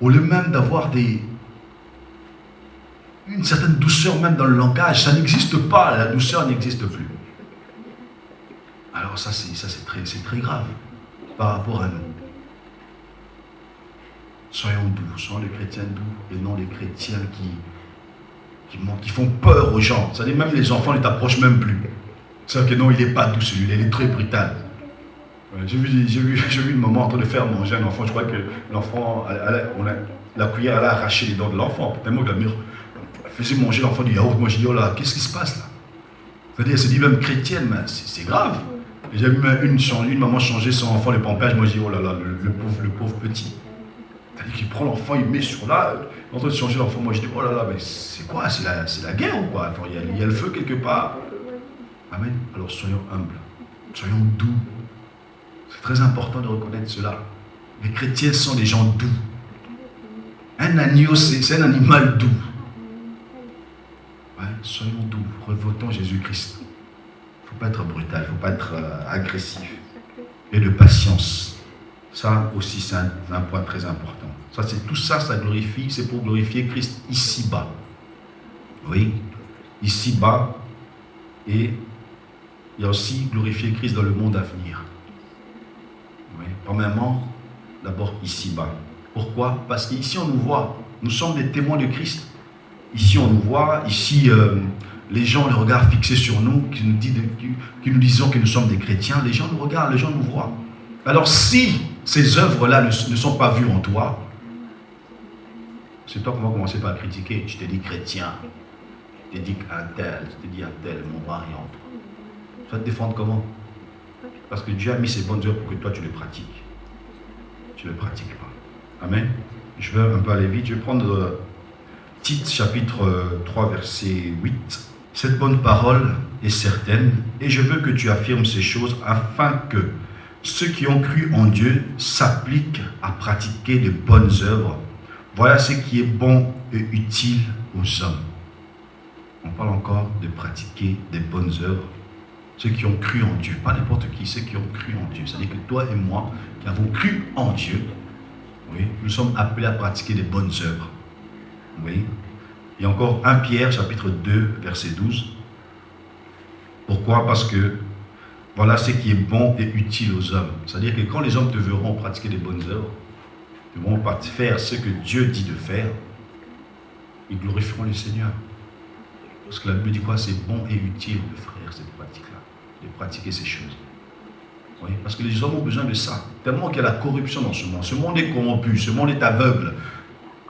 [SPEAKER 1] au lieu même d'avoir une certaine douceur même dans le langage, ça n'existe pas, la douceur n'existe plus. Alors ça c'est très grave par rapport à nous. Soyons doux, soyons les chrétiens doux et non les chrétiens qui font peur aux gens. C'est-à-dire même les enfants ne t'approchent même plus. C'est-à-dire que non, il n'est pas doux celui-là, il est très brutal. Ouais, j'ai vu une maman en train de faire manger un enfant. Je crois que l'enfant, la cuillère, elle a arraché les dents de l'enfant. Tellement que la mère faisait manger l'enfant du yaourt. Moi, j'ai dit, oh là, qu'est-ce qui se passe là? C'est-à-dire, elle se dit même chrétienne, mais c'est grave. J'ai vu une maman changer son enfant les pampers. Moi, j'ai dit, oh là là, le pauvre petit. C'est-à-dire qu'il prend l'enfant, il met sur là, en train de changer l'enfant. Moi, je dis, oh là là, mais c'est quoi? C'est la guerre ou quoi? Attends, il y a le feu quelque part. Amen. Alors soyons humbles, soyons doux. C'est très important de reconnaître cela. Les chrétiens sont des gens doux. Un agneau, c'est un animal doux. Ouais, soyons doux, revotons Jésus-Christ. Il ne faut pas être brutal, il ne faut pas être agressif. Et de patience. Ça aussi, c'est un point très important. Tout ça glorifie, c'est pour glorifier Christ ici-bas. Oui, ici-bas. Et il y a aussi glorifier Christ dans le monde à venir. Oui. Premièrement, d'abord ici-bas. Pourquoi? Parce qu'ici on nous voit. Nous sommes des témoins de Christ. Ici on nous voit. Ici les gens ont le regard fixé sur nous, qui nous disons que nous sommes des chrétiens. Les gens nous regardent, les gens nous voient. Alors si ces œuvres-là ne sont pas vues en toi, c'est toi qu'on va commencer par critiquer. Tu te dis chrétien. Tu te dis un tel. Tu te dis un tel. Mon bras rien en toi. Tu vas te défendre comment? Parce que Dieu a mis ses bonnes œuvres pour que toi tu les pratiques. Tu ne les pratiques pas. Amen. Je vais un peu aller vite. Je vais prendre Tite chapitre 3 verset 8. Cette bonne parole est certaine et je veux que tu affirmes ces choses afin que ceux qui ont cru en Dieu s'appliquent à pratiquer de bonnes œuvres. Voilà ce qui est bon et utile aux hommes. On parle encore de pratiquer des bonnes œuvres. Ceux qui ont cru en Dieu, pas n'importe qui, ceux qui ont cru en Dieu. C'est-à-dire que toi et moi, qui avons cru en Dieu, oui, nous sommes appelés à pratiquer des bonnes œuvres. Oui. Et encore 1 Pierre, chapitre 2, verset 12. Pourquoi? Parce que voilà ce qui est bon et utile aux hommes. C'est-à-dire que quand les hommes te verront pratiquer des bonnes œuvres, ils vont faire ce que Dieu dit de faire, ils glorifieront le Seigneur. Parce que la Bible dit quoi? C'est bon et utile de faire cette pratique-là, de pratiquer ces choses. Oui, parce que les hommes ont besoin de ça. Tellement qu'il y a la corruption dans ce monde. Ce monde est corrompu, ce monde est aveugle.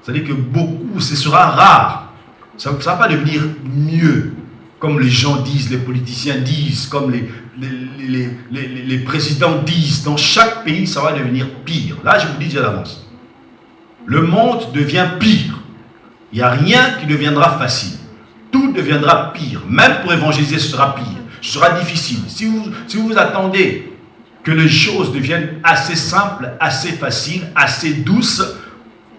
[SPEAKER 1] C'est-à-dire que beaucoup, ce sera rare. Ça ne va pas devenir mieux. comme les gens disent, les politiciens disent, comme les présidents disent. Dans chaque pays, ça va devenir pire. Là, je vous dis déjà d'avance. Le monde devient pire. Il n'y a rien qui deviendra facile. Tout deviendra pire. Même pour évangéliser, ce sera pire. Ce sera difficile. Si vous attendez que les choses deviennent assez simples, assez faciles, assez douces,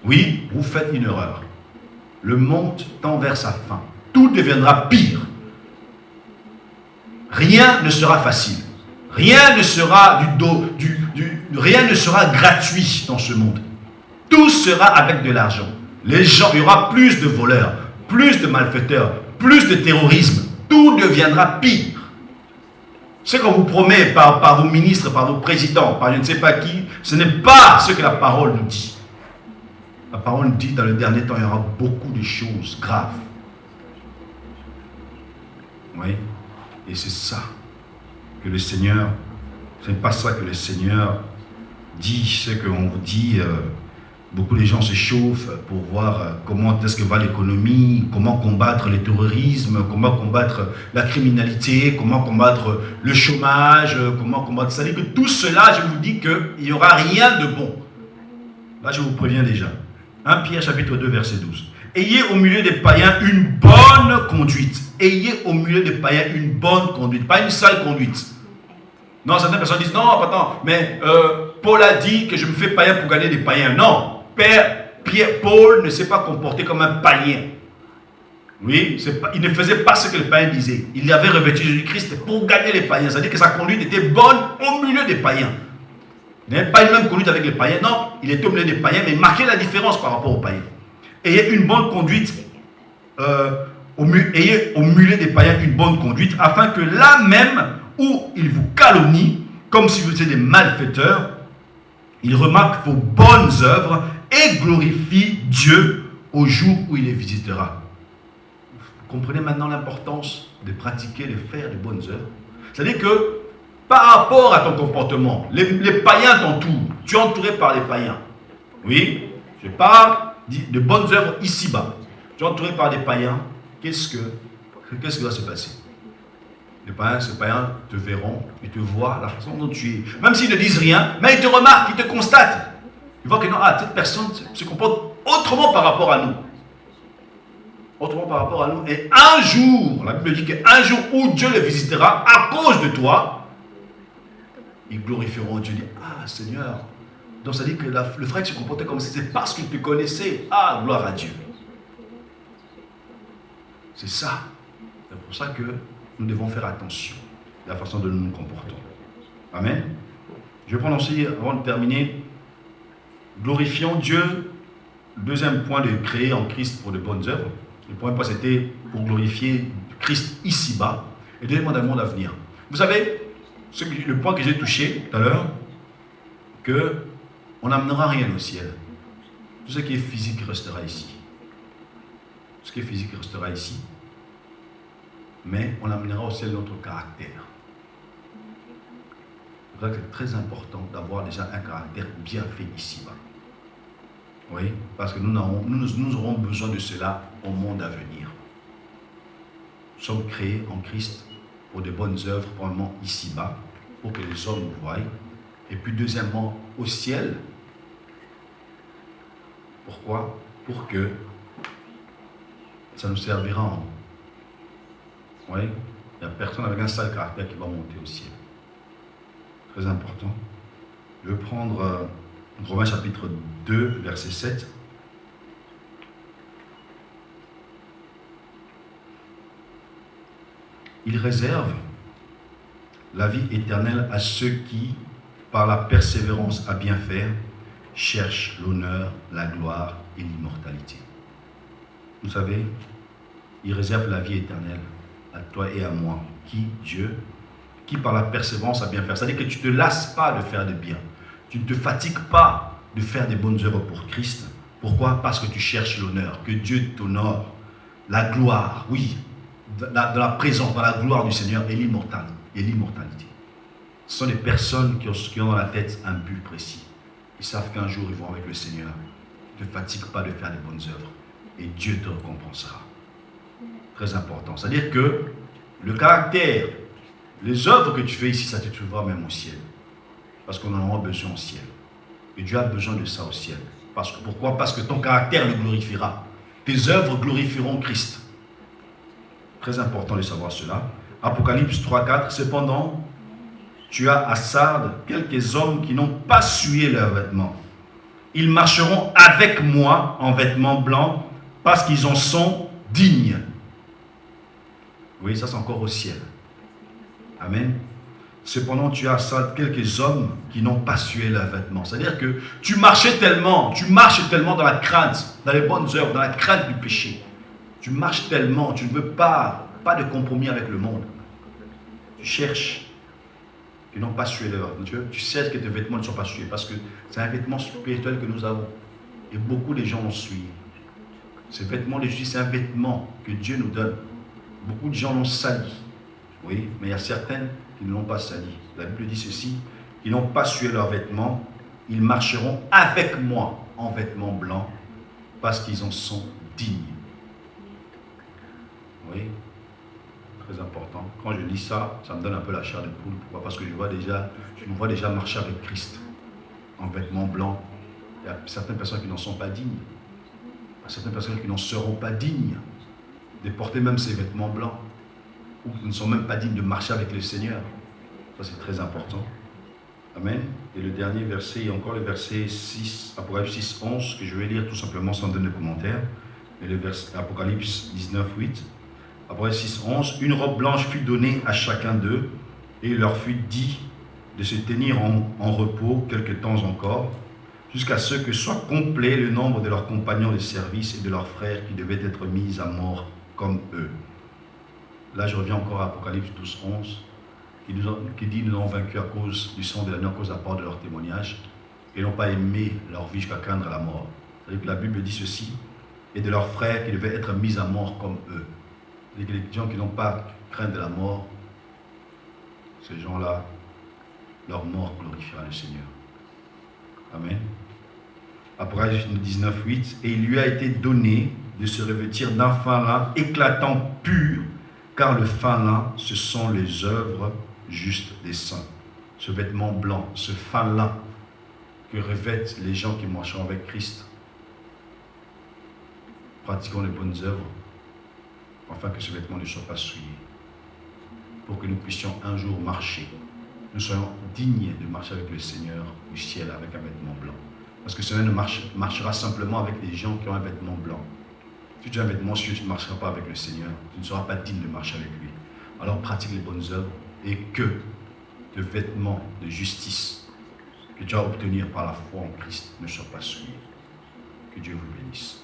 [SPEAKER 1] oui, vous faites une erreur. Le monde tend vers sa fin. Tout deviendra pire. Rien ne sera facile. Rien ne sera rien ne sera gratuit dans ce monde. Tout sera avec de l'argent. Les gens, il y aura plus de voleurs, plus de malfaiteurs, plus de terrorisme. Tout deviendra pire. Ce qu'on vous promet par vos ministres, par vos présidents, par je ne sais pas qui, ce n'est pas ce que la parole nous dit. La parole nous dit dans le dernier temps, il y aura beaucoup de choses graves. Oui. Et c'est ça que le Seigneur, ce n'est pas ça que le Seigneur dit, ce qu'on vous dit. Beaucoup de gens se chauffent pour voir comment est-ce que va l'économie, comment combattre le terrorisme, comment combattre la criminalité, comment combattre le chômage, comment combattre... C'est-à-dire que tout cela, je vous dis qu'il n'y aura rien de bon. Là, je vous préviens déjà. 1 Pierre chapitre 2, verset 12. Ayez au milieu des païens une bonne conduite. Ayez au milieu des païens une bonne conduite, pas une sale conduite. Non, certaines personnes disent, non, attends, mais Paul a dit que je me fais païen pour gagner des païens. Non. Paul ne s'est pas comporté comme un païen. Oui, il ne faisait pas ce que les païens disaient. Il avait revêtu Jésus-Christ pour gagner les païens. C'est-à-dire que sa conduite était bonne au milieu des païens. Il n'avait pas une même conduite avec les païens. Non, il était au milieu des païens, mais il marquait la différence par rapport aux païens. Ayez une bonne conduite, ayez au milieu des païens une bonne conduite, afin que là même où ils vous calomnient, comme si vous étiez des malfaiteurs, ils remarquent vos bonnes œuvres et glorifie Dieu au jour où il les visitera. Vous comprenez maintenant l'importance de pratiquer, de faire de bonnes œuvres. C'est-à-dire que par rapport à ton comportement, les païens t'entourent. Tu es entouré par les païens. Oui, je parle de bonnes œuvres ici-bas. Tu es entouré par des païens. Qu'est-ce qui va se passer? Ces païens te verront, ils te voient, la façon dont tu es. Même s'ils ne disent rien, mais ils te remarquent, ils te constatent. Ils voient que non, cette personne se comporte autrement par rapport à nous. Autrement par rapport à nous. Et un jour, la Bible dit qu'un jour où Dieu le visitera, à cause de toi, ils glorifieront Dieu. Ils disent, ah Seigneur. Donc ça dit que le frère qui se comportait comme ça, c'est parce qu'il te connaissait. Ah, gloire à Dieu. C'est ça. C'est pour ça que nous devons faire attention à la façon dont nous nous comportons. Amen. Je vais prendre aussi, avant de terminer, glorifions Dieu. Le deuxième point de créer en Christ pour de bonnes œuvres. Le premier point, c'était pour glorifier Christ ici-bas. Et deuxièmement, dans le monde à venir. Vous savez, le point que j'ai touché tout à l'heure, qu'on n'amènera rien au ciel. Tout ce qui est physique restera ici. Tout ce qui est physique restera ici. Mais on amènera au ciel notre caractère. C'est vrai que c'est très important d'avoir déjà un caractère bien fait ici-bas. Oui, parce que nous aurons besoin de cela au monde à venir. Nous sommes créés en Christ pour de bonnes œuvres, probablement ici-bas, pour que les hommes nous voient. Et puis deuxièmement, au ciel. Pourquoi? Pour que ça nous servira en... Oui, il n'y a personne avec un sale caractère qui va monter au ciel. Très important. Je vais prendre Romains chapitre 2, verset 7. Il réserve la vie éternelle à ceux qui, par la persévérance à bien faire, cherchent l'honneur, la gloire et l'immortalité. Vous savez, il réserve la vie éternelle à toi et à moi, Dieu, qui par la persévérance a bien faire. C'est-à-dire que tu ne te lasses pas de faire des biens. Tu ne te fatigues pas de faire des bonnes œuvres pour Christ. Pourquoi? Parce que tu cherches l'honneur, que Dieu t'honore, la gloire, oui, dans la présence, dans la gloire du Seigneur et l'immortalité. Ce sont des personnes qui ont dans la tête un but précis. Ils savent qu'un jour ils vont avec le Seigneur. Ne te fatigue pas de faire des bonnes œuvres et Dieu te récompensera. Très important. C'est-à-dire que le caractère, les œuvres que tu fais ici, ça te trouvera même au ciel. Parce qu'on en aura besoin au ciel. Et Dieu a besoin de ça au ciel. Pourquoi? Parce que ton caractère le glorifiera. Tes œuvres glorifieront Christ. Très important de savoir cela. Apocalypse 3:4. Cependant, tu as à Sardes quelques hommes qui n'ont pas souillé leurs vêtements. Ils marcheront avec moi en vêtements blancs parce qu'ils en sont dignes. Oui, ça c'est encore au ciel. Amen. Cependant, tu as à Sardes quelques hommes qui n'ont pas souillé leurs vêtements. C'est-à-dire que tu marches tellement dans la crainte, dans les bonnes œuvres, dans la crainte du péché. Tu marches tellement, tu ne veux pas de compromis avec le monde. Tu cherches qui n'ont pas sué leurs vêtements. Tu sais que tes vêtements ne sont pas sués parce que c'est un vêtement spirituel que nous avons. Et beaucoup de gens l'ont suivi. Ce vêtement de justice, c'est un vêtement que Dieu nous donne. Beaucoup de gens l'ont sali. Oui, mais il y a certains qui ne l'ont pas sali. La Bible dit ceci, ils n'ont pas sué leurs vêtements, ils marcheront avec moi en vêtements blancs parce qu'ils en sont dignes. Oui, très important. Quand je lis ça, ça me donne un peu la chair de poule. Pourquoi? Parce que je me vois déjà marcher avec Christ en vêtements blancs. Il y a certaines personnes qui n'en sont pas dignes. Il y a certaines personnes qui n'en seront pas dignes de porter même ces vêtements blancs, ou qui ne sont même pas dignes de marcher avec le Seigneur. Ça, c'est très important. Amen. Et le dernier verset, il y a encore le verset 6, Apocalypse 6, 11, que je vais lire tout simplement sans donner de commentaire. Et le verset, Apocalypse 19, 8. Apocalypse 6, 11. Une robe blanche fut donnée à chacun d'eux, et il leur fut dit de se tenir en repos quelque temps encore, jusqu'à ce que soit complet le nombre de leurs compagnons de service et de leurs frères qui devaient être mis à mort comme eux. Là, je reviens encore à Apocalypse 12, 11, qui dit nous avons vaincu à cause du sang de l'agneau, à cause de la part de leur témoignage, et n'ont pas aimé leur vie jusqu'à craindre la mort. C'est-à-dire que la Bible dit ceci, et de leurs frères qui devaient être mis à mort comme eux. C'est-à-dire que les gens qui n'ont pas crainte de la mort, ces gens-là, leur mort glorifiera le Seigneur. Amen. Apocalypse 19, 8. Et il lui a été donné de se revêtir d'un fin lin éclatant pur, car le fin lin, ce sont les œuvres justes des saints. Ce vêtement blanc, ce fin lin que revêtent les gens qui marcheront avec Christ. Pratiquons les bonnes œuvres, afin que ce vêtement ne soit pas souillé, pour que nous puissions un jour marcher. Nous soyons dignes de marcher avec le Seigneur au ciel avec un vêtement blanc. Parce que le Seigneur ne marchera simplement avec des gens qui ont un vêtement blanc. Si tu as un vêtement sué, tu ne marcheras pas avec le Seigneur. Tu ne seras pas digne de marcher avec lui. Alors pratique les bonnes œuvres et que le vêtement de justice que tu vas obtenir par la foi en Christ ne soit pas souillé. Que Dieu vous bénisse.